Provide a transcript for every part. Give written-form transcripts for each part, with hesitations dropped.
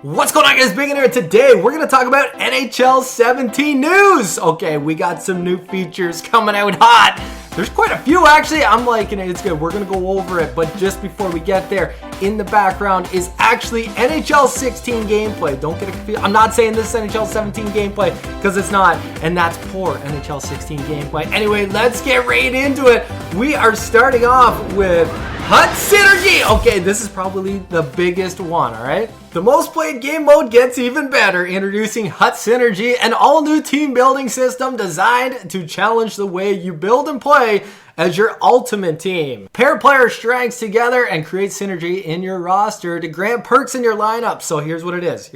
What's going on, guys? Bacon here. Today we're going to talk about NHL 17 news. Okay, we got some new features coming out hot. There's quite a few, actually. I'm liking it. It's good. We're going to go over it. But just before we get there, in the background is actually NHL 16 gameplay. Don't get it confused. I'm not saying this is NHL 17 gameplay because it's not. And that's poor NHL 16 gameplay. Anyway, let's get right into it. We are starting off with Hut Synergy. Okay, this is probably the biggest one, all right? The most played game mode gets even better, introducing Hut Synergy, an all-new team building system designed to challenge the way you build and play as your ultimate team. Pair player strengths together and create synergy in your roster to grant perks in your lineup. So here's what it is.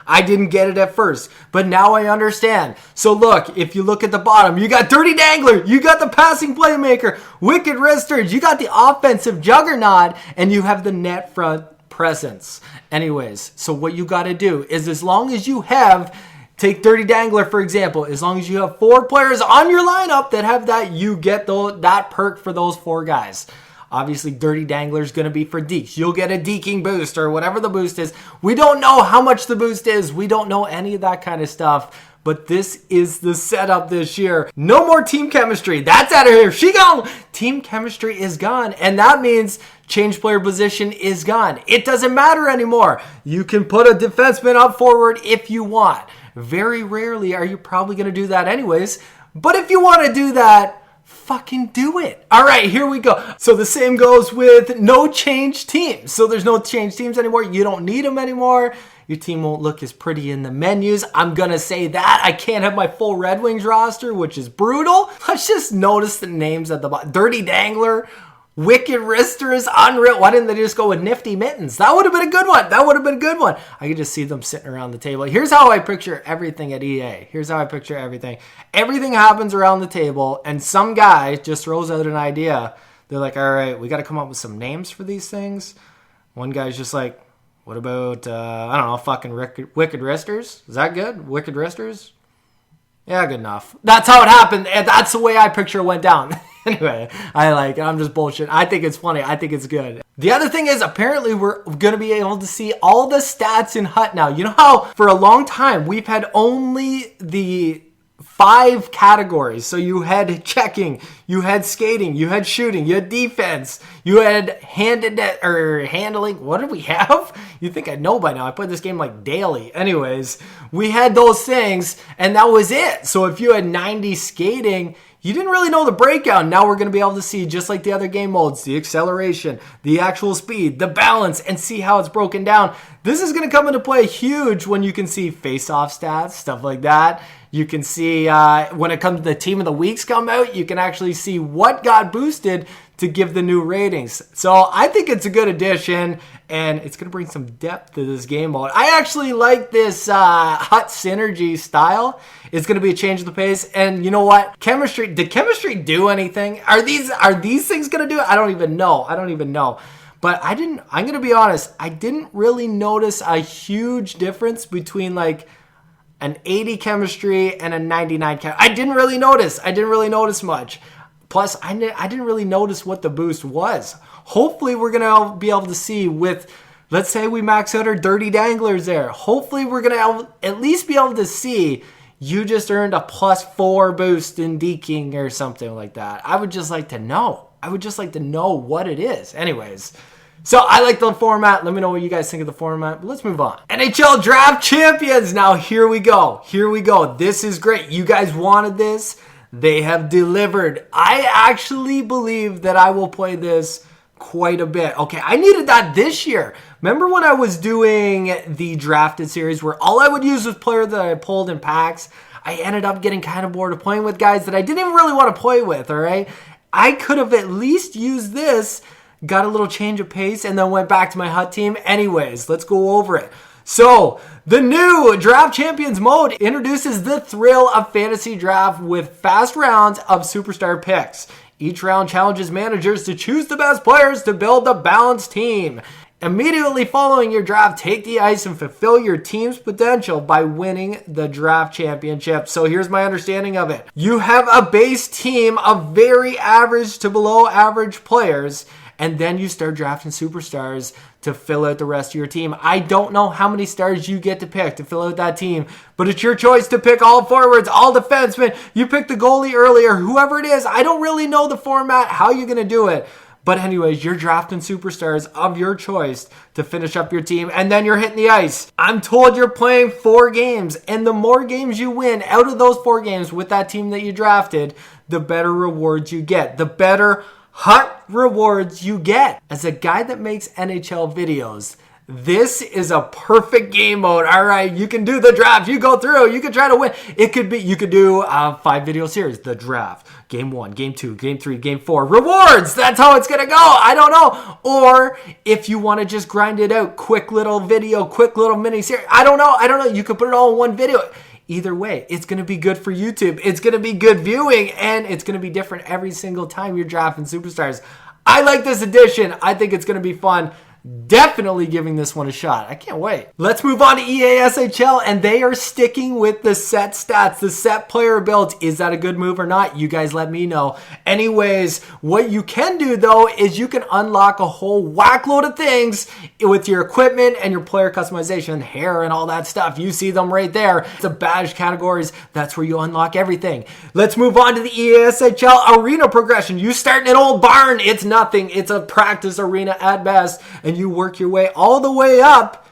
I didn't get it at first, but now I understand. So look, if you look at the bottom, you got Dirty Dangler, you got the passing playmaker, Wicked Wristers, you got the offensive juggernaut, and you have the net front presence. Anyways, so what you got to do is, as long as you have, take Dirty Dangler for example, as long as you have 4 players on your lineup that have that, you get that perk for those 4 guys. Obviously, Dirty Dangler is going to be for dekes. You'll get a deking boost or whatever the boost is. We don't know how much the boost is. We don't know any of that kind of stuff. But this is the setup this year. No more team chemistry. That's out of here. She gone. Team chemistry is gone. And that means change player position is gone. It doesn't matter anymore. You can put a defenseman up forward if you want. Very rarely are you probably going to do that anyways. But if you want to do that, fucking do it. All right, here we go. So the same goes with no change teams. So there's no change teams anymore. You don't need them anymore. Your team won't look as pretty in the menus. I'm going to say that. I can't have my full Red Wings roster, which is brutal. Let's just notice the names at the bottom. Dirty Dangler, Wicked Wristers, unreal. Why didn't they just go with Nifty Mittens? That would have been a good one. I could just see them sitting around the table. Here's how I picture everything at EA. Everything happens around the table, and some guy just throws out an idea. They're like, all right, we got to come up with some names for these things. One guy's just like, what about, I don't know, fucking Wicked Wristers? Is that good? Wicked Wristers? Yeah, good enough. That's how it happened. And that's the way I picture it went down. Anyway, I like it. I'm just bullshit. I think it's funny. I think it's good. The other thing is, apparently we're going to be able to see all the stats in Hut now. You know how for a long time we've had only the 5 categories. So you had checking, you had skating, you had shooting, you had defense, you had handling. What did we have? You think I know by now. I play this game like daily. Anyways, we had those things and that was it. So if you had 90 skating, you didn't really know the breakdown. Now we're going to be able to see, just like the other game modes, the acceleration, the actual speed, the balance, and see how it's broken down. This is going to come into play huge when you can see face-off stats, stuff like that. You can see when it comes to the Team of the Weeks come out, you can actually see what got boosted to give the new ratings. So I think it's a good addition, and it's going to bring some depth to this game mode. I actually like this Hut Synergy style. It's going to be a change of the pace, and you know what? Did chemistry do anything? Are these things going to do it? I don't even know. But I'm going to be honest, I didn't really notice a huge difference between like an 80 chemistry and a 99 chemistry. I didn't really notice much. Plus, I didn't really notice what the boost was. Hopefully, we're going to be able to see with, let's say we max out our Dirty Danglers there. Hopefully, we're going to at least be able to see you just earned a +4 boost in deking or something like that. I would just like to know. What it is. Anyways, so I like the format. Let me know what you guys think of the format. But let's move on. NHL Draft Champions. Now, here we go. This is great. You guys wanted this. They have delivered. I actually believe that I will play this quite a bit. Okay, I needed that this year. Remember when I was doing the drafted series where all I would use was player that I pulled in packs? I ended up getting kind of bored of playing with guys that I didn't even really want to play with, all right? I could have at least used this, got a little change of pace, and then went back to my Hut team. Anyways, let's go over it. So, the new Draft Champions mode introduces the thrill of fantasy draft with fast rounds of superstar picks. Each round challenges managers to choose the best players to build a balanced team. Immediately following your draft, take the ice and fulfill your team's potential by winning the draft championship. So here's my understanding of it. You have a base team of very average to below average players, and then you start drafting superstars to fill out the rest of your team. I don't know how many stars you get to pick to fill out that team, but it's your choice to pick all forwards, all defensemen. You pick the goalie earlier, whoever it is. I don't really know the format, how you're going to do it. But anyways, you're drafting superstars of your choice to finish up your team, and then you're hitting the ice. I'm told you're playing 4 games, and the more games you win out of those 4 games with that team that you drafted, the better rewards you get. The better hot rewards you get. As a guy that makes NHL videos, this is a perfect game mode. All right, you can do the draft. You go through. You can try to win. It could be, you could do a 5 video series. The draft. Game 1, Game 2, Game 3, Game 4. Rewards. That's how it's going to go. I don't know. Or if you want to just grind it out. Quick little video. Quick little mini series. I don't know. You could put it all in one video. Either way, it's going to be good for YouTube. It's going to be good viewing. And it's going to be different every single time you're drafting superstars. I like this edition. I think it's going to be fun. Definitely giving this one a shot. I can't wait. Let's move on to EASHL, and they are sticking with the set stats, the set player builds. Is that a good move or not? You guys let me know. Anyways, what you can do though is you can unlock a whole whack load of things with your equipment and your player customization, hair and all that stuff. You see them right there. The badge categories, that's where you unlock everything. Let's move on to the EASHL arena progression. You start in an old barn. It's nothing. It's a practice arena at best. And you work your way all the way up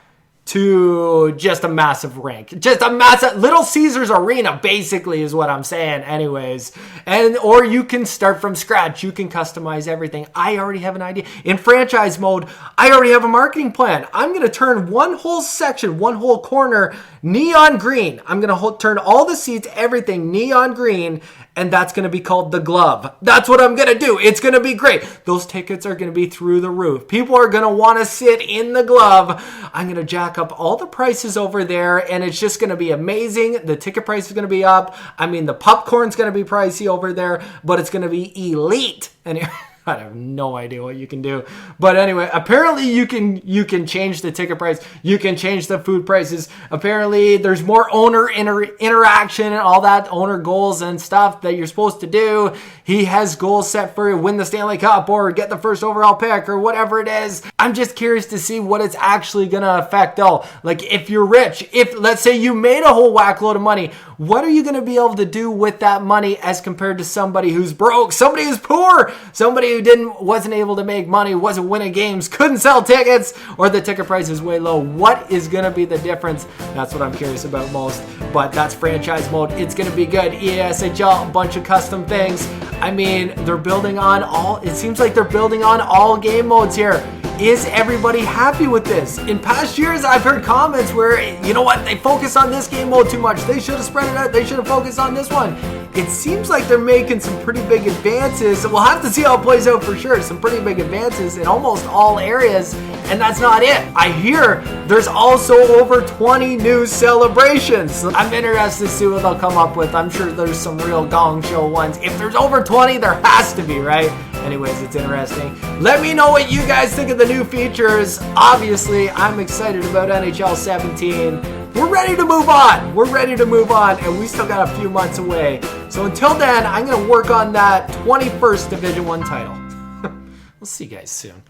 to just a massive rink. Just a massive Little Caesars Arena, basically, is what I'm saying anyways. Or you can start from scratch. You can customize everything. I already have an idea. In franchise mode, I already have a marketing plan. I'm going to turn one whole section, one whole corner neon green. I'm going to turn all the seats, everything neon green, and that's going to be called the Glove. That's what I'm going to do. It's going to be great. Those tickets are going to be through the roof. People are going to want to sit in the Glove. I'm going to jack up all the prices over there, and it's just going to be amazing. The ticket price is going to be up. I mean, the popcorn's going to be pricey over there, but it's going to be elite. And I have no idea what you can do. But anyway, apparently you can change the ticket price. You can change the food prices. Apparently there's more owner interaction and all that, owner goals and stuff that you're supposed to do. He has goals set for you, win the Stanley Cup or get the first overall pick or whatever it is. I'm just curious to see what it's actually going to affect though. Like if you're rich, if let's say you made a whole whack load of money, what are you going to be able to do with that money as compared to somebody who's broke, somebody who's poor, somebody who wasn't able to make money, wasn't winning games, couldn't sell tickets, or the ticket price is way low? What is going to be the difference? That's what I'm curious about most. But that's franchise mode. It's going to be good. EASHL, a bunch of custom things. I mean, they're building on it seems like they're building on all game modes here. Is everybody happy with this? In past years, I've heard comments where, you know what, they focus on this game mode too much. They should have spread it out. They should have focused on this one. It seems like they're making some pretty big advances. We'll have to see how it plays out for sure. Some pretty big advances in almost all areas, and that's not it. I hear there's also over 20 new celebrations. I'm interested to see what they'll come up with. I'm sure there's some real gong show ones. If there's over 20, there has to be, right? Anyways, it's interesting. Let me know what you guys think of the new features. Obviously, I'm excited about NHL 17. We're ready to move on. We're ready to move on, and we still got a few months away. So until then, I'm going to work on that 21st Division 1 title. We'll see you guys soon.